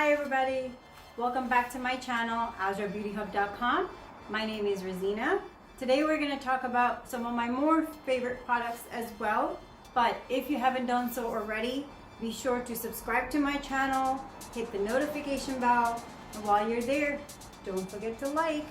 Hi everybody, welcome back to my channel, AzraBeautyHub.com. My name is Rosina. Today we're going to talk about some of my more favorite products as well. But if you haven't done so already, be sure to subscribe to my channel, hit the notification bell, and while you're there, don't forget to like.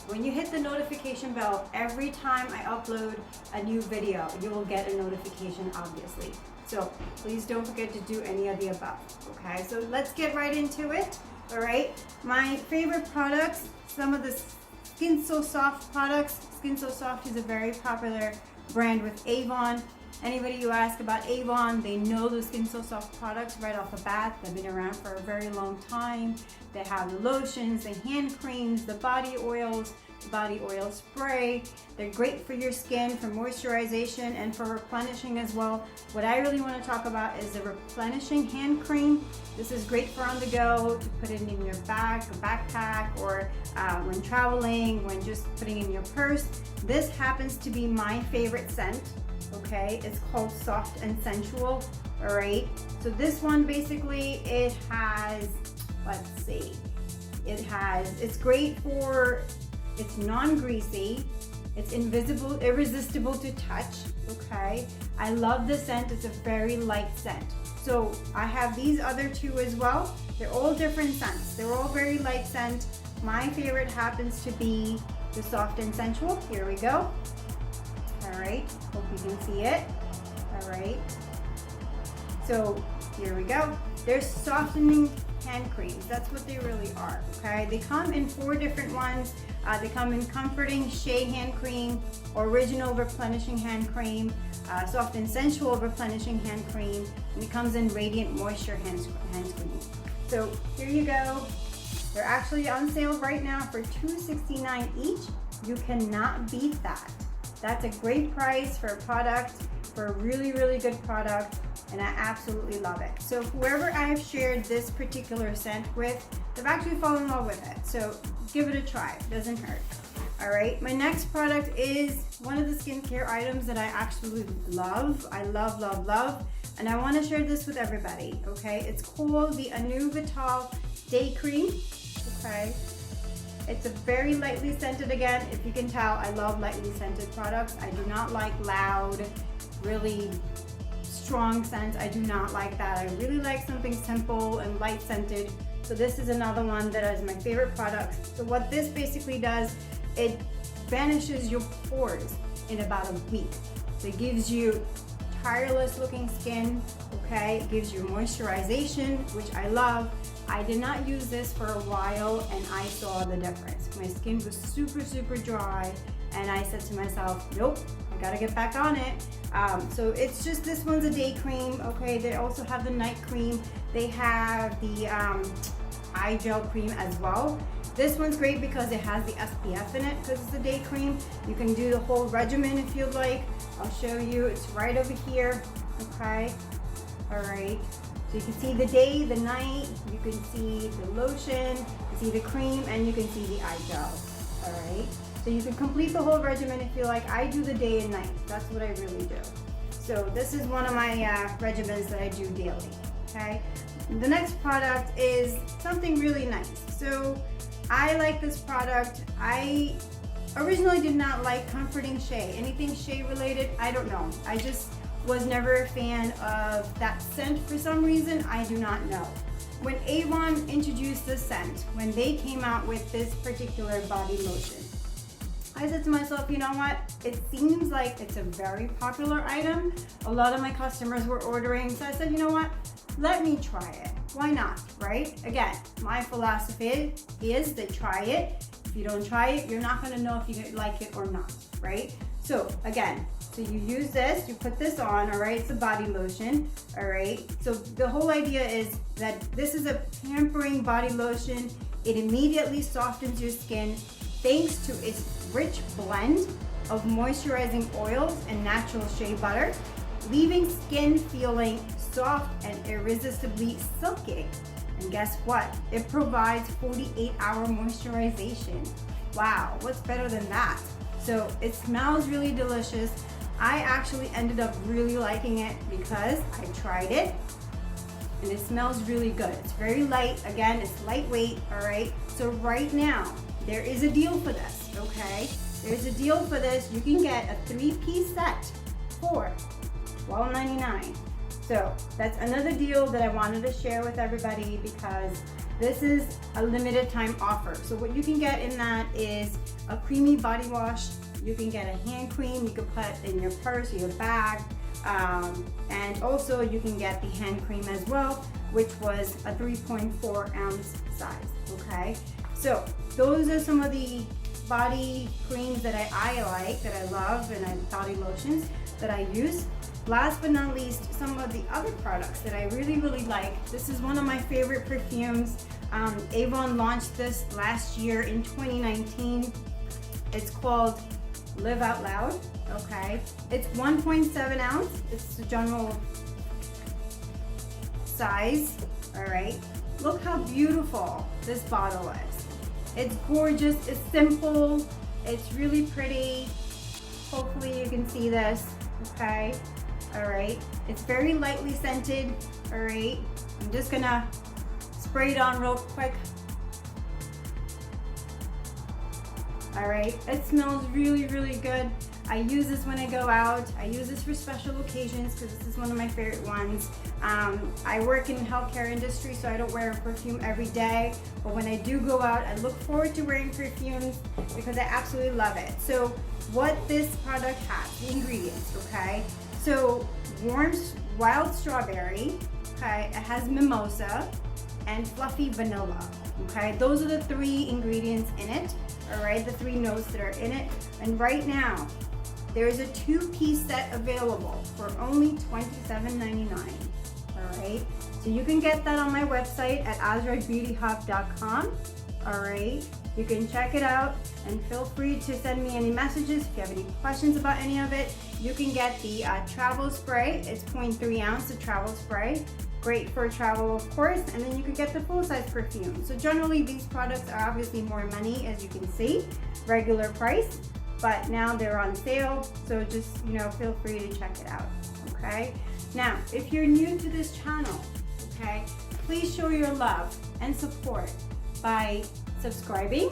When you hit the notification bell, every time I upload a new video, you will get a notification, obviously. So please don't forget to do any of the above, okay? So let's get right into it, all right? My favorite products, some of the Skin So Soft products. Skin So Soft is a very popular brand with Avon. Anybody who asks about Avon, they know the Skin So Soft products right off the bat. They've been around for a very long time. They have the lotions, the hand creams, the body oils, body oil spray. They're great for your skin, for moisturization and for replenishing as well. What I really want to talk about is the replenishing hand cream. This is great for on the go, to put it in your bag, a backpack, or when traveling, when just putting in your purse. This happens to be my favorite scent. Okay, it's called Soft and Sensual. All right, so this one basically, it has, let's see, it's great for, it's non-greasy, it's irresistible to touch. Okay, I love the scent. It's a very light scent. So I have these other two as well. They're all different scents. They're all very light scent. My favorite happens to be the Soft and Sensual. Here we go. All right, hope you can see it. All right, so here we go. They're softening hand creams. That's what they really are, okay? They come in 4 different ones. They come in Comforting Shea Hand Cream, Original Replenishing Hand Cream, Soft and Sensual Replenishing Hand Cream, and it comes in Radiant Moisture Hand Cream. So here you go. They're actually on sale right now for $2.69 each. You cannot beat that. That's a great price for a product, for a really, really good product, and I absolutely love it. So whoever I have shared this particular scent with, they've actually fallen in love with it. So give it a try, it doesn't hurt. All right, my next product is one of the skincare items that I absolutely love. I love, love, love, and I wanna share this with everybody, okay? It's called the Vital Day Cream, okay? It's a very lightly scented, again, if you can tell, I love lightly scented products. I do not like loud, really strong scents. I do not like that. I really like something simple and light scented. So this is another one that is my favorite product. So what this basically does, it vanishes your pores in about a week. So it gives you tireless looking skin, okay? It gives you moisturization, which I love. I did not use this for a while and I saw the difference. My skin was super, super dry and I said to myself, nope, I gotta get back on it. So it's just, this one's a day cream, okay? They also have the night cream. They have the eye gel cream as well. This one's great because it has the SPF in it, because it's a day cream. You can do the whole regimen if you'd like. I'll show you, it's right over here, okay? All right. So you can see the day, the night, you can see the lotion, you see the cream, and you can see the eye gel, all right? So you can complete the whole regimen if you like. I do the day and night, that's what I really do. So this is one of my regimens that I do daily, okay? The next product is something really nice. So I like this product. I originally did not like Comforting Shea. Anything Shea related, I don't know. I just was never a fan of that scent for some reason. I do not know. When Avon introduced this scent, when they came out with this particular body lotion, I said to myself, you know what? It seems like it's a very popular item. A lot of my customers were ordering, so I said, you know what? Let me try it. Why not, right? Again, my philosophy is that try it. If you don't try it, you're not gonna know if you like it or not, right? So again, so you use this, you put this on, all right? It's a body lotion, all right? So the whole idea is that this is a pampering body lotion. It immediately softens your skin thanks to its rich blend of moisturizing oils and natural shea butter, leaving skin feeling soft and irresistibly silky. And guess what? It provides 48-hour moisturization. Wow, what's better than that? So it smells really delicious. I actually ended up really liking it because I tried it. and it smells really good. It's very light. Again, it's lightweight, all right? So right now, there is a deal for this, okay? There's a deal for this. You can get a 3-piece set for $12.99. So that's another deal that I wanted to share with everybody because this is a limited time offer. So what you can get in that is a creamy body wash. You can get a hand cream you can put in your purse or your bag. And also you can get the hand cream as well, which was a 3.4 ounce size, okay? So those are some of the body creams that I like, that I love, and body lotions that I use. Last but not least, some of the other products that I really like. This is one of my favorite perfumes. Avon launched this last year in 2019. It's called Live Out Loud, okay? It's 1.7 ounce. It's the general size, all right? Look how beautiful this bottle is. It's gorgeous, it's simple, it's really pretty. Hopefully you can see this, okay? All right, it's very lightly scented, all right? I'm just gonna spray it on real quick. All right, it smells really good. I use this when I go out. I use this for special occasions because this is one of my favorite ones. I work in the healthcare industry, so I don't wear a perfume every day. But when I do go out, I look forward to wearing perfumes because I absolutely love it. So what this product has, the ingredients, okay? So warm wild strawberry, okay? It has mimosa and fluffy vanilla, okay? Those are the 3 ingredients in it, all right? The 3 notes that are in it. And right now, there is a 2-piece set available for only $27.99, all right? So you can get that on my website at AzraBeautyHub.com, all right? You can check it out and feel free to send me any messages if you have any questions about any of it. You can get the travel spray. It's 0.3 ounce, the travel spray. Great for travel, of course, and then you can get the full-size perfume. So generally these products are obviously more money, as you can see, regular price, but now they're on sale, so just, you know, feel free to check it out, okay? Now, if you're new to this channel, okay, please show your love and support by subscribing,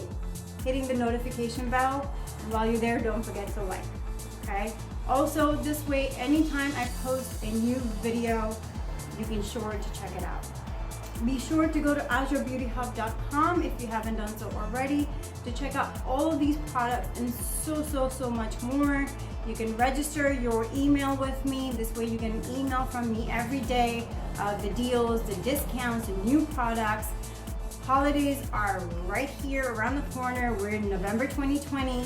hitting the notification bell, and while you're there, don't forget to like, okay? Also, this way, anytime I post a new video, you can sure to check it out. Be sure to go to AzraBeautyHub.com if you haven't done so already to check out all of these products and so much more. You can register your email with me. This way you get an email from me every day, the deals, the discounts, the new products. Holidays are right here around the corner. We're in November 2020.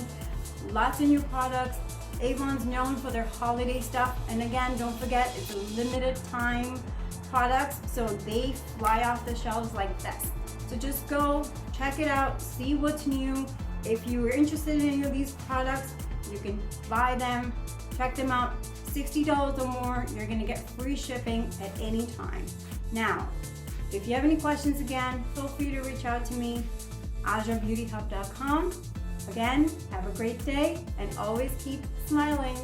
Lots of new products. Avon's known for their holiday stuff. And again, don't forget, it's a limited time products, so they fly off the shelves like this. So just go check it out, see what's new. If you are interested in any of these products, you can buy them, check them out. $60 or more, you're gonna get free shipping at any time. Now, if you have any questions, again, feel free to reach out to me, AzraBeautyHub.com. Again, have a great day and always keep smiling.